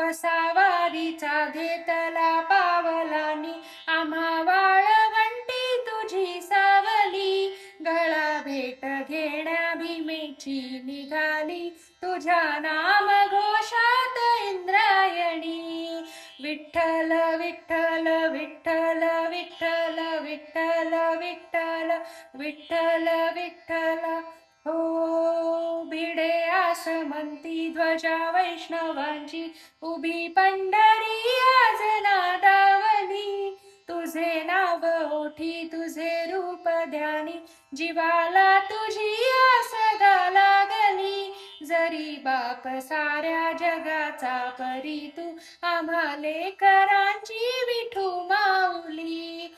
कसा वारीचा घेतला पावलांनी, आम्हा वाळवंटी तुझी सावली. गळा भेट घेण्या भीमेची निघाली, तुझ्या नाम घोषात इंद्रायणी. विठ्ठल विठ्ठल विठ्ठल विठ्ठल विठ्ठल विठ्ठल विठ्ठल विठ्ठल. हो भिडे आसमंती ध्वजा वैष्णवांची, उभी पंढरी आज नादावली. तुझे नाव ओठी तुझे रूप ध्यानी, जीवाला तुझी आस लागली. जरी बाप साऱ्या जगाचा परी तू, आम्हा लेकरांची विठू माऊली.